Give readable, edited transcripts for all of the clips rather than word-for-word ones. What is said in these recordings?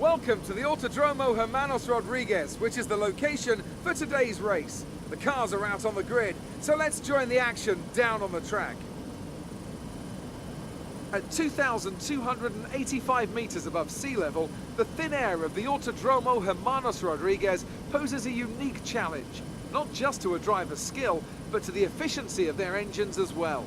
Welcome to the Autodromo Hermanos Rodriguez, which is the location for today's race. The cars are out on the grid, so let's join the action down on the track. At 2,285 meters above sea level, the thin air of the Autodromo Hermanos Rodriguez poses a unique challenge, not just to a driver's skill, but to the efficiency of their engines as well.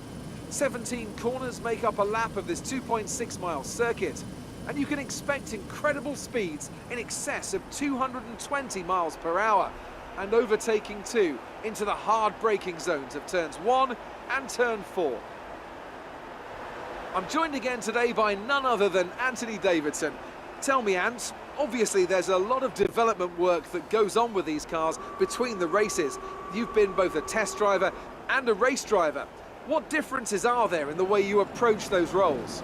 17 corners make up a lap of this 2.6-mile circuit, and you can expect incredible speeds in excess of 220 miles per hour, and overtaking too into the hard braking zones of turns 1 and turn 4. I'm joined again today by none other than Anthony Davidson. Tell me, Ant, obviously there's a lot of development work that goes on with these cars between the races. You've been both a test driver and a race driver. What differences are there in the way you approach those roles?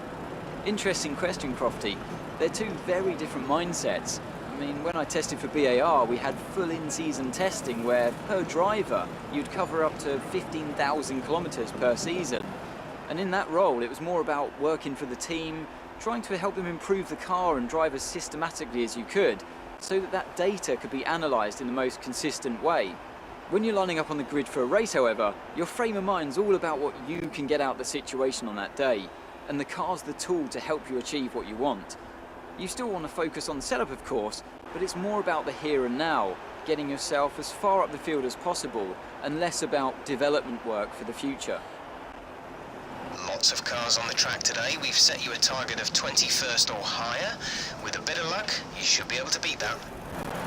Interesting question, Crofty. They're two very different mindsets. I mean, when I tested for BAR, we had full in-season testing where, per driver, you'd cover up to 15,000 kilometers per season. And in that role, it was more about working for the team, trying to help them improve the car and drive as systematically as you could, so that that data could be analysed in the most consistent way. When you're lining up on the grid for a race, however, your frame of mind's all about what you can get out of the situation on that day, and the car's the tool to help you achieve what you want. You still want to focus on setup, of course, but it's more about the here and now, getting yourself as far up the field as possible, and less about development work for the future. Lots of cars on the track today. We've set you a target of 21st or higher. With a bit of luck, you should be able to beat that.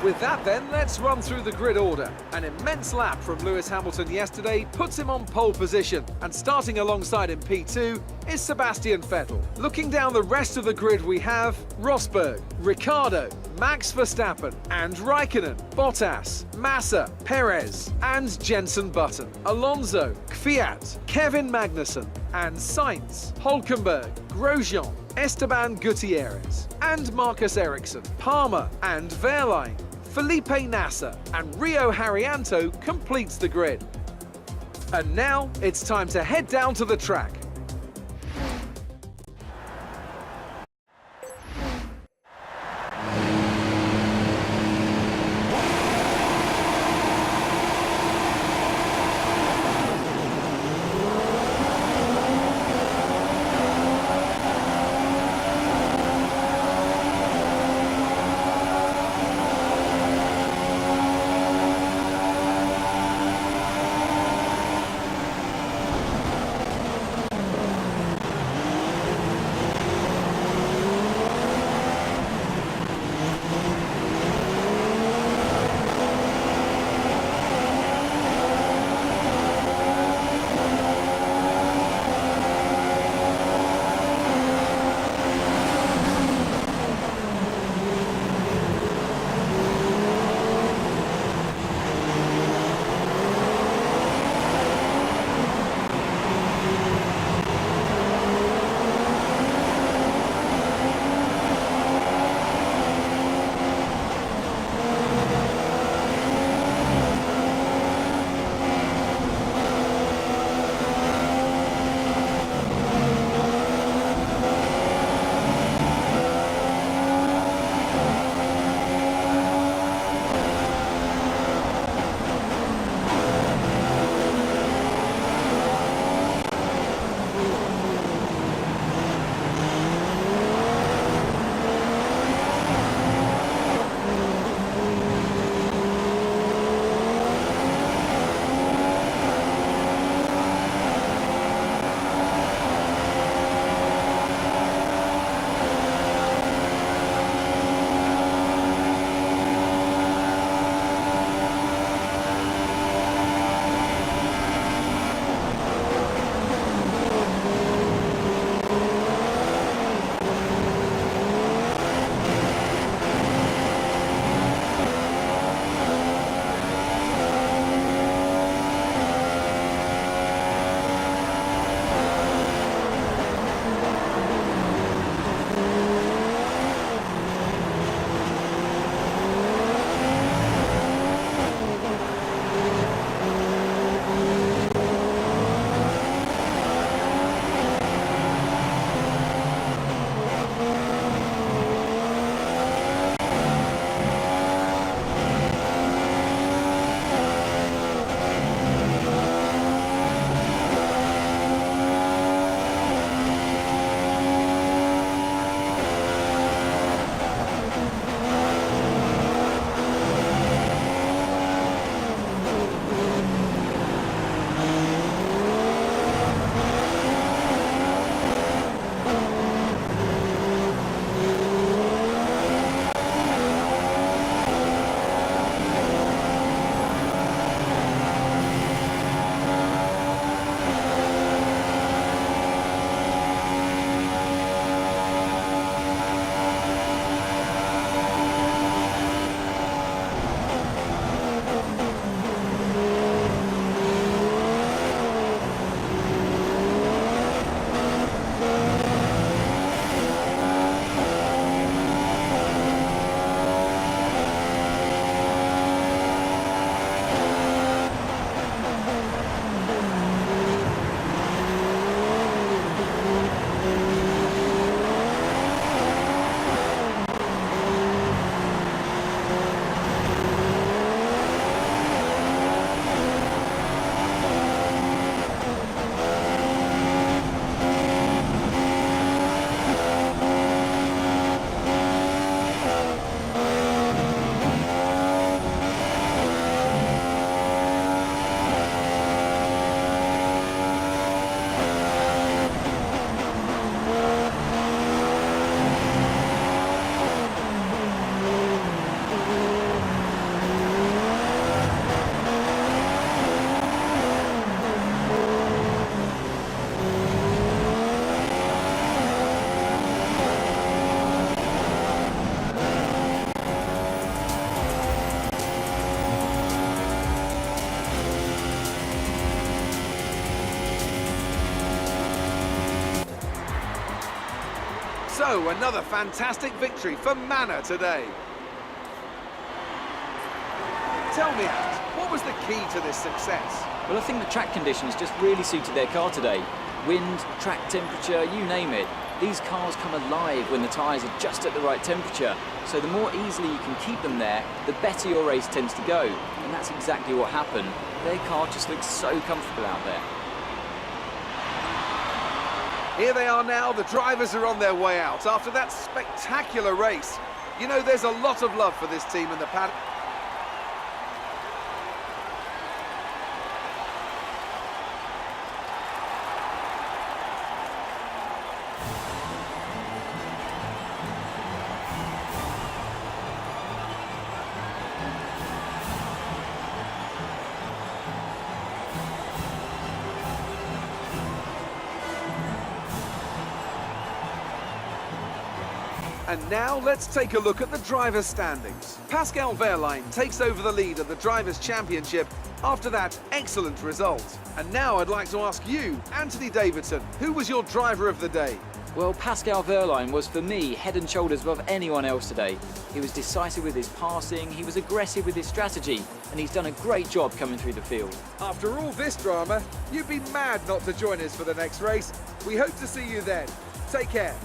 With that then, let's run through the grid order. An immense lap from Lewis Hamilton yesterday puts him on pole position, and starting alongside him P2 is Sebastian Vettel. Looking down the rest of the grid, we have Rosberg, Ricciardo, Max Verstappen and Raikkonen, Bottas, Massa, Perez and Jenson Button, Alonso, Kvyat, Kevin Magnussen and Sainz, Hülkenberg, Grosjean, Esteban Gutierrez and Marcus Ericsson, Palmer and Wehrlein, Felipe Nasser and Rio Haryanto completes the grid. And now it's time to head down to the track. So, another fantastic victory for Manor today. Tell me, Ant, what was the key to this success? Well, I think the track conditions just really suited their car today. Wind, track temperature, you name it. These cars come alive when the tyres are just at the right temperature. So the more easily you can keep them there, the better your race tends to go. And that's exactly what happened. Their car just looks so comfortable out there. Here they are now, the drivers are on their way out after that spectacular race. You know, there's a lot of love for this team in the paddock. And now let's take a look at the drivers' standings. Pascal Wehrlein takes over the lead of the Drivers' Championship after that excellent result. And now I'd like to ask you, Anthony Davidson, who was your driver of the day? Well, Pascal Wehrlein was, for me, head and shoulders above anyone else today. He was decisive with his passing, he was aggressive with his strategy, and he's done a great job coming through the field. After all this drama, you'd be mad not to join us for the next race. We hope to see you then. Take care.